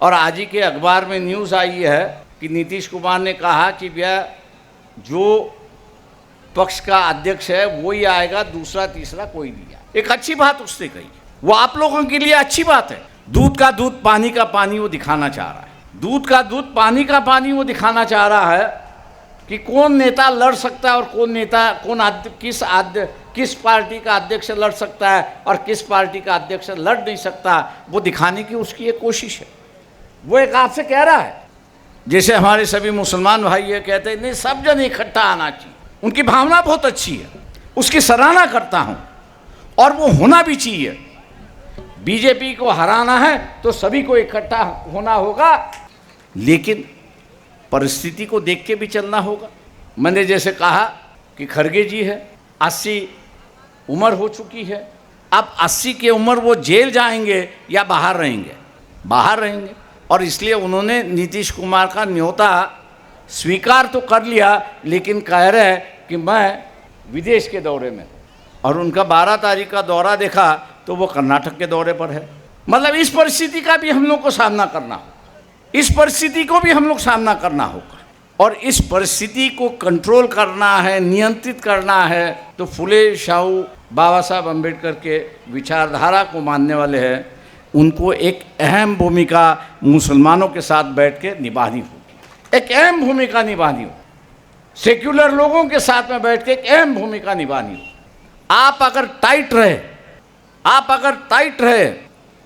और आज ही के अखबार में न्यूज़ आई है कि नीतीश कुमार ने कहा कि भैया जो पक्ष का अध्यक्ष है वो ही आएगा, दूसरा तीसरा कोई नहीं आएगा। एक अच्छी बात उसने कही, वो आप लोगों के लिए अच्छी बात है। दूध का दूध पानी का पानी वो दिखाना चाह रहा है। दूध का दूध पानी का पानी वो दिखाना चाह रहा है कि कौन नेता लड़ सकता है और कौन नेता किस पार्टी का अध्यक्ष लड़ सकता है और किस पार्टी का अध्यक्ष लड़ नहीं सकता, वो दिखाने की उसकी एक कोशिश है। वो एक आपसे कह रहा है, जैसे हमारे सभी मुसलमान भाई ये कहते हैं नहीं सब जन इकट्ठा आना चाहिए, उनकी भावना बहुत अच्छी है, उसकी सराहना करता हूँ और वो होना भी चाहिए। बीजेपी को हराना है तो सभी को इकट्ठा होना होगा, लेकिन परिस्थिति को देख के भी चलना होगा। मैंने जैसे कहा कि खड़गे जी है, 80 उम्र हो चुकी है, अब 80 की उम्र वो जेल जाएंगे या बाहर रहेंगे? बाहर रहेंगे। और इसलिए उन्होंने नीतीश कुमार का न्योता स्वीकार तो कर लिया, लेकिन कह रहे हैं कि मैं विदेश के दौरे में, और उनका 12 तारीख का दौरा देखा तो वो कर्नाटक के दौरे पर है। मतलब इस परिस्थिति का भी हम लोग को सामना करना होगा, इस परिस्थिति को भी हम लोग सामना करना होगा। और इस परिस्थिति को कंट्रोल करना है, नियंत्रित करना है, तो फुले शाहू बाबा साहब अम्बेडकर के विचारधारा को मानने वाले हैं, उनको एक अहम भूमिका मुसलमानों के साथ बैठ के निभानी होगी, एक अहम भूमिका निभानी होगी। सेक्युलर लोगों के साथ में बैठ के एक अहम भूमिका निभानी होगी। आप अगर टाइट रहे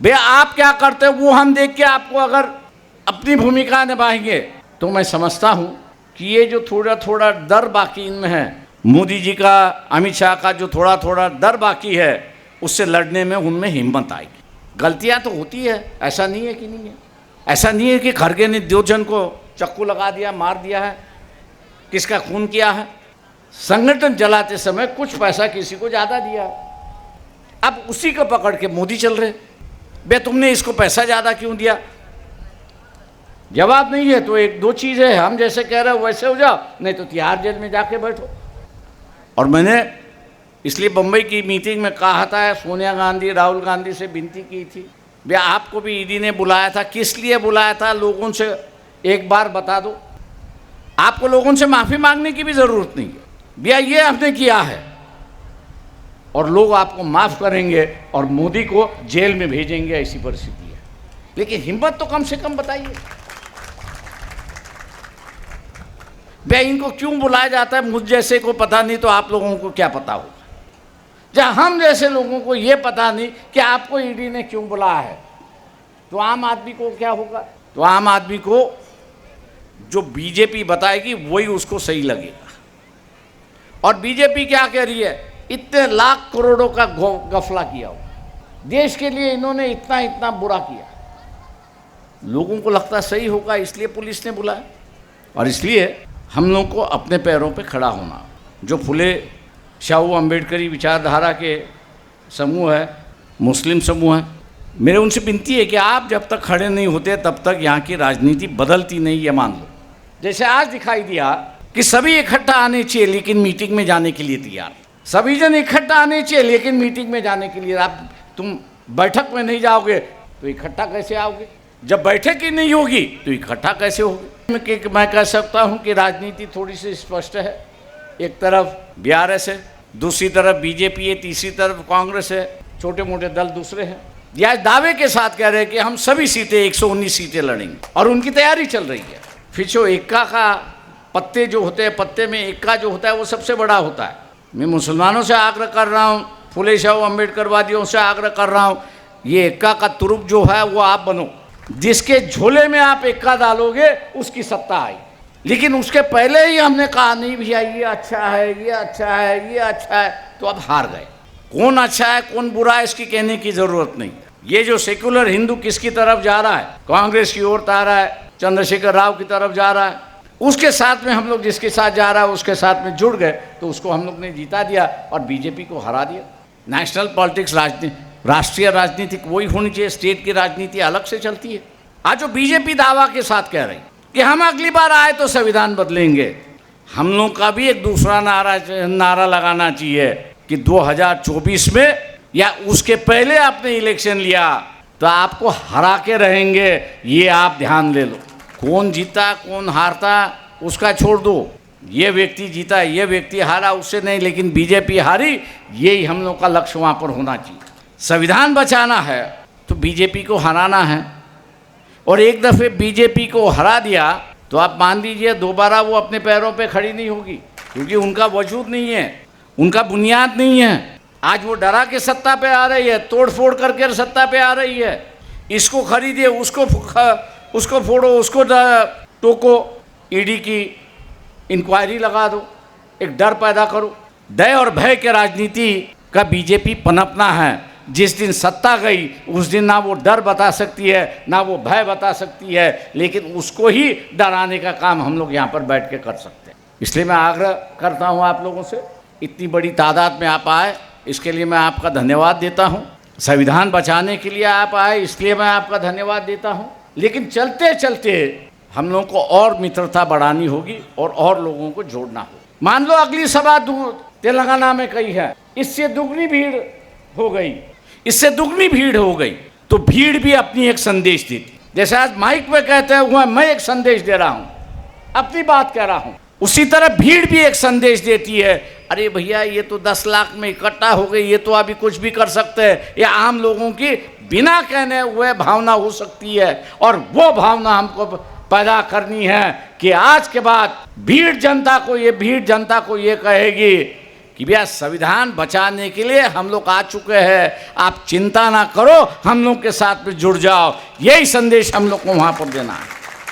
भैया आप क्या करते हो वो हम देख के आपको अगर अपनी भूमिका निभाएंगे, तो मैं समझता हूँ कि ये जो थोड़ा थोड़ा डर बाकी इनमें है, मोदी जी का, अमित शाह का जो थोड़ा थोड़ा डर बाकी है, उससे लड़ने में उनमें हिम्मत आएगी। गलतियाँ तो होती है, ऐसा नहीं है कि नहीं है, ऐसा नहीं है कि खड़गे ने 2 जन को चक्कू लगा दिया, मार दिया है, किसका खून किया है। संगठन चलाते समय कुछ पैसा किसी को ज़्यादा दिया है, अब उसी को पकड़ के मोदी चल रहे, बे तुमने इसको पैसा ज़्यादा क्यों दिया? जवाब नहीं है तो 1-2 चीज़ है, हम जैसे कह रहे हो वैसे हो जाओ, नहीं तो तिहाड़ जेल में जाके बैठो। और मैंने इसलिए बम्बई की मीटिंग में कहा था, सोनिया गांधी, राहुल गांधी से विनती की थी, भैया आपको भी ईडी ने बुलाया था, किस लिए बुलाया था लोगों से एक बार बता दो। आपको लोगों से माफ़ी मांगने की भी ज़रूरत नहीं है, भैया ये हमने किया है, और लोग आपको माफ़ करेंगे और मोदी को जेल में भेजेंगे, ऐसी परिस्थिति है। लेकिन हिम्मत तो कम से कम बताइए, भैया इनको क्यों बुलाया जाता है? मुझ जैसे को पता नहीं तो आप लोगों को क्या पता होगा? जब हम जैसे लोगों को ये पता नहीं कि आपको ईडी ने क्यों बुलाया है, तो आम आदमी को क्या होगा? तो आम आदमी को जो बीजेपी बताएगी वही उसको सही लगेगा। और बीजेपी क्या कह रही है? इतने लाख करोड़ों का गफला किया हो, देश के लिए इन्होंने इतना इतना बुरा किया, लोगों को लगता सही होगा, इसलिए पुलिस ने बुलाया। और इसलिए हम लोग को अपने पैरों पे खड़ा होना। जो फुले शाहू अम्बेडकरी विचारधारा के समूह है, मुस्लिम समूह है, मेरे उनसे विनती है कि आप जब तक खड़े नहीं होते तब तक यहाँ की राजनीति बदलती नहीं, ये मान लो। जैसे आज दिखाई दिया कि सभी इकट्ठा आने चाहिए लेकिन मीटिंग में जाने के लिए तैयार, सभी जन इकट्ठा आने चाहिए लेकिन मीटिंग में जाने के लिए आप, तुम बैठक में नहीं जाओगे तो इकट्ठा कैसे आओगे? जब बैठक ही नहीं होगी तो इकट्ठा कैसे होगी? मैं कह सकता हूँ कि राजनीति थोड़ी सी स्पष्ट है, एक तरफ बीआरएस है, दूसरी तरफ बीजेपी है, तीसरी तरफ कांग्रेस है, छोटे मोटे दल दूसरे हैं। यह दावे के साथ कह रहे हैं कि हम सभी सीटें 119 सीटें लड़ेंगे, और उनकी तैयारी चल रही है। फिर जो इक्का का पत्ते जो होते हैं, पत्ते में इक्का जो होता है वो सबसे बड़ा होता है। मैं मुसलमानों से आग्रह कर रहा हूँ, फुले शाहू अम्बेडकरवादियों से आग्रह कर रहा हूँ, ये इक्का का तुरुप जो है वो आप बनो, जिसके झोले में आप इक्का डालोगे उसकी सत्ता आई। लेकिन उसके पहले ही हमने कहा नहीं भैया ये अच्छा है, ये अच्छा है, ये अच्छा है, तो अब हार गए। कौन अच्छा है कौन बुरा है इसकी कहने की ज़रूरत नहीं। ये जो सेक्युलर हिंदू किसकी तरफ जा रहा है? कांग्रेस की ओर जा रहा है, चंद्रशेखर राव की तरफ जा रहा है, उसके साथ में हम लोग जिसके साथ जा रहा है उसके साथ में जुड़ गए, तो उसको हम लोग ने जीता दिया और बीजेपी को हरा दिया। नेशनल पॉलिटिक्स, राष्ट्रीय राजनीति वही होनी चाहिए, स्टेट की राजनीति अलग से चलती है। आज जो बीजेपी दावा के साथ कह रही कि हम अगली बार आए तो संविधान बदलेंगे, हम लोग का भी एक दूसरा नारा लगाना चाहिए कि 2024 में या उसके पहले आपने इलेक्शन लिया तो आपको हरा के रहेंगे, ये आप ध्यान ले लो। कौन जीता कौन हारता उसका छोड़ दो, ये व्यक्ति जीता ये व्यक्ति हारा उससे नहीं, लेकिन बीजेपी हारी, यही हम लोग का लक्ष्य वहाँ पर होना चाहिए। संविधान बचाना है तो बीजेपी को हराना है, और एक दफ़े बीजेपी को हरा दिया तो आप मान लीजिए दोबारा वो अपने पैरों पे खड़ी नहीं होगी, क्योंकि उनका वजूद नहीं है, उनका बुनियाद नहीं है। आज वो डरा के सत्ता पे आ रही है, तोड़ फोड़ करके सत्ता पे आ रही है। इसको खरीदिए, उसको फोड़ो, उसको टोको, ईडी की इंक्वायरी लगा दो, एक डर पैदा करो। दया और भय के राजनीति का बीजेपी पनपना है। जिस दिन सत्ता गई उस दिन ना वो डर बता सकती है ना वो भय बता सकती है, लेकिन उसको ही डराने का काम हम लोग यहाँ पर बैठ के कर सकते हैं। इसलिए मैं आग्रह करता हूँ आप लोगों से, इतनी बड़ी तादाद में आप आए इसके लिए मैं आपका धन्यवाद देता हूँ। संविधान बचाने के लिए आप आए इसलिए मैं आपका धन्यवाद देता हूँ। लेकिन चलते चलते हम लोगों को और मित्रता बढ़ानी होगी और लोगों को जोड़ना होगा। मान लो अगली सभा तेलंगाना में कही है, इससे दुगनी भीड़ हो गई, इससे दुगनी भीड़ हो गई, तो भीड़ भी अपनी एक संदेश देती। जैसे आज माइक पे कहते हुए मैं एक संदेश दे रहा हूँ, अपनी बात कह रहा हूँ, उसी तरह भीड़ भी एक संदेश देती है, अरे भैया ये तो 10 लाख में इकट्ठा हो गई, ये तो अभी कुछ भी कर सकते हैं। या आम लोगों की बिना कहने हुए भावना हो सकती है, और वो भावना हमको पैदा करनी है कि आज के बाद भीड़ जनता को ये कहेगी कि भैया संविधान बचाने के लिए हम लोग आ चुके हैं, आप चिंता ना करो, हम लोग के साथ में जुड़ जाओ। यही संदेश हम लोग को वहाँ पर देना है।